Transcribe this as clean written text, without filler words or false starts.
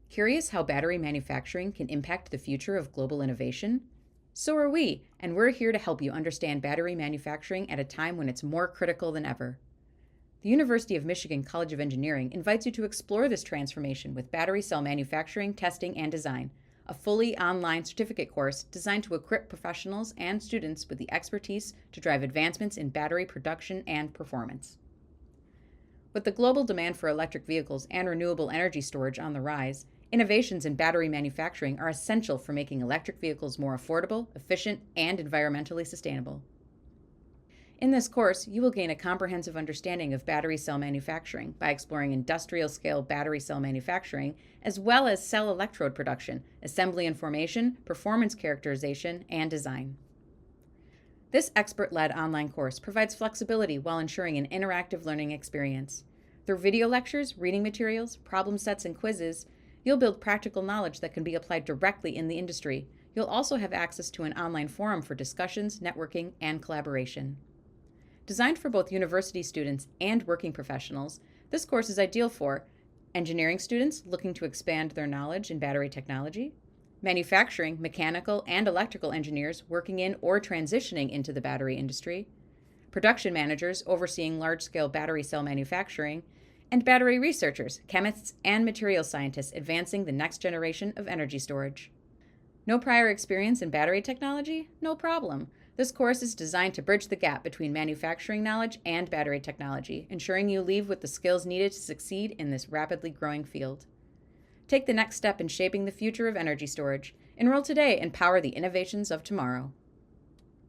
Curious how battery manufacturing can impact the future of global innovation? So are we, and we're here to help you understand battery manufacturing at a time when it's more critical than ever. The University of Michigan College of Engineering invites you to explore this transformation with battery cell manufacturing, testing, and design, a fully online certificate course designed to equip professionals and students with the expertise to drive advancements in battery production and performance. With the global demand for electric vehicles and renewable energy storage on the rise, innovations in battery manufacturing are essential for making electric vehicles more affordable, efficient, and environmentally sustainable. In this course, you will gain a comprehensive understanding of battery cell manufacturing by exploring industrial-scale battery cell manufacturing, as well as cell electrode production, assembly and formation, performance characterization, and design. This expert-led online course provides flexibility while ensuring an interactive learning experience. Through video lectures, reading materials, problem sets, and quizzes, you'll build practical knowledge that can be applied directly in the industry. You'll also have access to an online forum for discussions, networking, and collaboration. Designed for both university students and working professionals, this course is ideal for engineering students looking to expand their knowledge in battery technology, manufacturing, mechanical, and electrical engineers working in or transitioning into the battery industry, production managers overseeing large-scale battery cell manufacturing, and battery researchers, chemists, and materials scientists advancing the next generation of energy storage. No prior experience in battery technology? No problem. This course is designed to bridge the gap between manufacturing knowledge and battery technology, ensuring you leave with the skills needed to succeed in this rapidly growing field. Take the next step in shaping the future of energy storage. Enroll today and power the innovations of tomorrow.